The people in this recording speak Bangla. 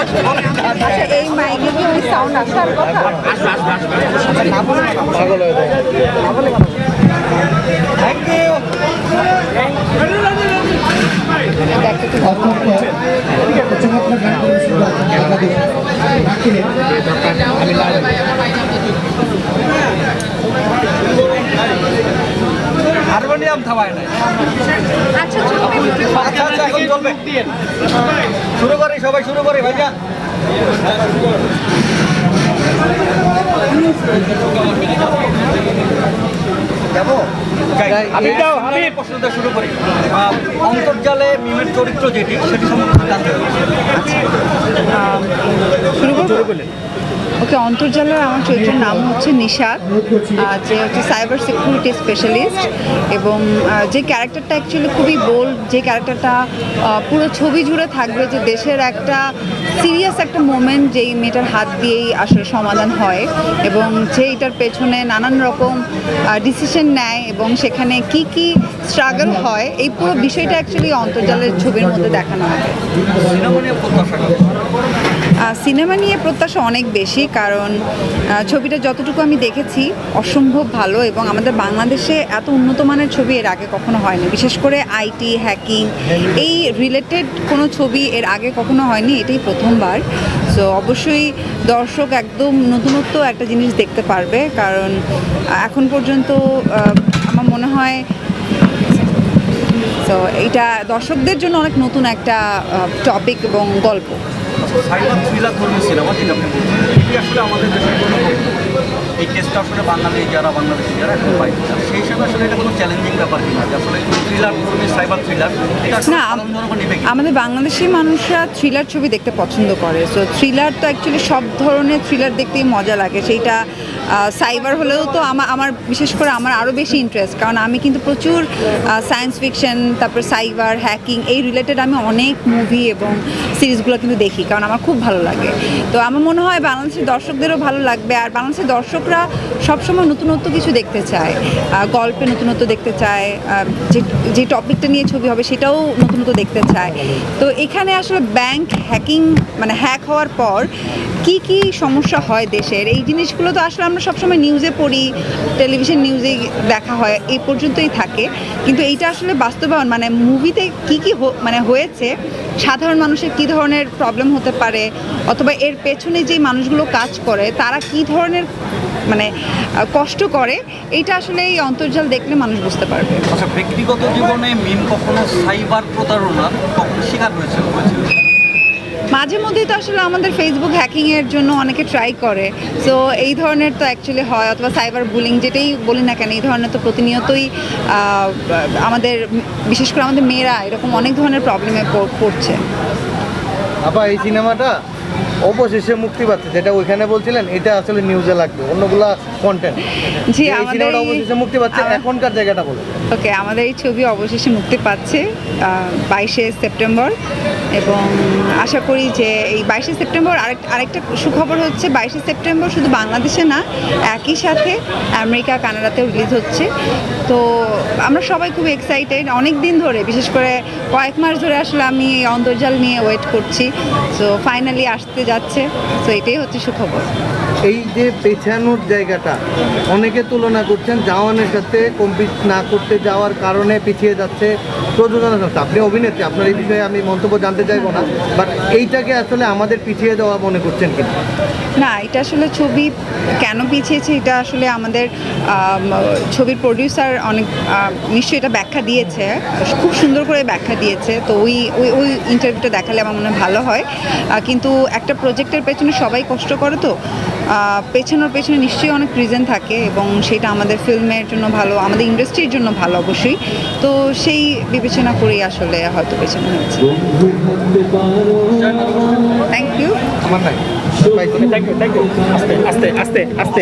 আচ্ছা এই মাইকে কি ওই সাউন্ড আসার কথা? পাগল হয়ে যায়। দেখতে তো হারমোনিয়াম থামায় নাই। আচ্ছা চলবে। আচ্ছা আচ্ছা এখন চলবে। শুরু করি সবাই শুরু করি ভাইয়া। যাবো আমি প্রশ্নটা শুরু করি। অন্তর্জালে মিমের চরিত্র যেটি সেটি সম্পর্কে জানতে হবে। শুরু করবো? ওকে, অন্তর্জালের আমার চরিত্রের নাম হচ্ছে নিশাদ, যে হচ্ছে সাইবার সিকিউরিটি স্পেশালিস্ট, এবং যে ক্যারেক্টারটা অ্যাকচুয়ালি খুবই বোল্ড, যে ক্যারেক্টারটা পুরো ছবি জুড়ে থাকবে যে দেশের একটা সিরিয়াস একটা মোমেন্ট যেই মেয়েটার হাত দিয়েই আসলে সমাধান হয়, এবং যে এটার পেছনে নানান রকম ডিসিশন নেয় এবং সেখানে কি কি স্ট্রাগল হয়, এই পুরো বিষয়টা অ্যাকচুয়ালি অন্তর্জালের ছবির মধ্যে দেখানো হবে। সিনেমা নিয়ে প্রত্যাশা অনেক বেশি, কারণ ছবিটা যতটুকু আমি দেখেছি অসম্ভব ভালো, এবং আমাদের বাংলাদেশে এত উন্নত মানের ছবি এর আগে কখনো হয়নি, বিশেষ করে আইটি হ্যাকিং এই রিলেটেড কোনো ছবি এর আগে কখনো হয়নি, এটাই প্রথমবার। সো অবশ্যই দর্শক একদম নতুনত্ব একটা জিনিস দেখতে পারবে, কারণ এখন পর্যন্ত আমার মনে হয় তো এইটা দর্শকদের জন্য অনেক নতুন একটা টপিক এবং গল্প। সাইবার থ্রিলার ধর্মী সিনেমা যেটা আপনি বলছেন, এটি আসলে আমাদের দেশের জন্য এই কেসটা আসলে বাঙালি যারা বাংলাদেশি যারা এখন পাই সেই হিসাবে আসলে এটা কোনো চ্যালেঞ্জিং ব্যাপার কিনা যে আসলে থ্রিলার ধর্মী সাইবার থ্রিলার এটা না, আমাদের বাংলাদেশি মানুষরা থ্রিলার ছবি দেখতে পছন্দ করে। সো থ্রিলার তো অ্যাকচুয়ালি সব ধরনের থ্রিলার দেখতেই মজা লাগে, সেইটা সাইবার হলেও তো আমার বিশেষ করে আমার আরও বেশি ইন্টারেস্ট, কারণ আমি কিন্তু প্রচুর সায়েন্স ফিকশন, তারপর সাইবার হ্যাকিং এই রিলেটেড আমি অনেক মুভি এবং সিরিজগুলো কিন্তু দেখি, কারণ আমার খুব ভালো লাগে। তো আমার মনে হয় বাংলাদেশের দর্শকদেরও ভালো লাগবে, আর বাংলাদেশের দর্শকরা সবসময় নতুনত্ব কিছু দেখতে চায়, গল্পে নতুনত্ব দেখতে চায়, যে টপিকটা নিয়ে ছবি হবে সেটাও নতুনত্ব দেখতে চায়। তো এখানে আসলে ব্যাংক হ্যাকিং মানে হ্যাক হওয়ার পর কি কি সমস্যা হয় দেশের, এই জিনিসগুলো তো আসলে আমরা সবসময় নিউজে পড়ি, টেলিভিশন নিউজে দেখা হয়, এই পর্যন্তই থাকে, কিন্তু এইটা আসলে বাস্তবায়ন মানে মুভিতে কি কি মানে হয়েছে, সাধারণ মানুষের কী ধরনের প্রবলেম হতে পারে, অথবা এর পেছনে যে মানুষগুলো কাজ করে তারা কি ধরনের মানে কষ্ট করে, এইটা আসলে এই অন্তর্জাল দেখলে মানুষ বুঝতে পারবে। আচ্ছা, ব্যক্তিগত জীবনে মিম কখনো সাইবার প্রতারণার কখনো শিকার হয়েছে? মাঝে মধ্যেই তো আসলে আমাদের ফেসবুক হ্যাকিংয়ের জন্য অনেকে ট্রাই করে, সো এই ধরনের তো অ্যাকচুয়ালি হয়, অথবা সাইবার বুলিং যেটাই বলি না কেন, এই ধরনের তো প্রতিনিয়তই আমাদের বিশেষ করে আমাদের মেয়েরা এরকম অনেক ধরনের প্রবলেমে পড়ছে। আপা এই সিনেমাটা অবশেষে মুক্তি পাচ্ছে, যেটা ওইখানে বলছিলেন এটা আসলে নিউজে লাগবে, অন্যগুলা কন্টেন্ট। জি, এই সিনেমাটা অবশেষে মুক্তি পাচ্ছে, এখনকার জায়গাটা বলে। ওকে, আমাদের এই ছবি অবশেষে মুক্তি পাচ্ছে 22শে সেপ্টেম্বর, এবং আশা করি যে এই 22শে সেপ্টেম্বর আরেকটা সুখবর হচ্ছে 22শে সেপ্টেম্বর শুধু বাংলাদেশে না, একই সাথে আমেরিকা কানাডাতেও রিলিজ হচ্ছে। তো আমরা সবাই খুব এক্সাইটেড, অনেক দিন ধরে বিশেষ করে কয়েক মাস ধরে আসলে আমি এই অন্তর্জাল নিয়ে ওয়েট করছি, সো ফাইনালি আসতে যাচ্ছে, তো এটাই হচ্ছে সুখবর। এই যে পেছানোর জায়গাটা অনেকে তুলনা করছেন জাওয়ানের সাথে, কম্পিট না করতে যাওয়ার কারণে পিছিয়ে যাচ্ছে প্রযোজনা সংস্থা। আপনি অভিনেত্রী, আপনার এই বিষয়ে আমি মন্তব্য জানতে চাইবো না, বাট এইটাকে আসলে আমাদের পিছিয়ে দেওয়া মনে করছেন কিনা? না, এটা আসলে ছবি কেন পিছিয়েছে এটা আসলে আমাদের ছবির প্রডিউসার অনেক নিশ্চয়ই এটা ব্যাখ্যা দিয়েছে, খুব সুন্দর করে ব্যাখ্যা দিয়েছে, তো ওই ইন্টারভিউটা দেখালে আমার মনে হয় ভালো হয়। কিন্তু একটা প্রজেক্টের পেছনে সবাই কষ্ট করে, তো পেছনের পেছনে নিশ্চয়ই অনেক রিজন থাকে, এবং সেটা আমাদের ফিল্মের জন্য ভালো, আমাদের ইন্ডাস্ট্রির জন্য ভালো অবশ্যই, তো সেই বিবেচনা করেই আসলে হয়তো পেছনে হয়েছে। Thank you. আমার নাই, থ্যাংক ইউ, আস্তে আস্তে আস্তে আস্তে।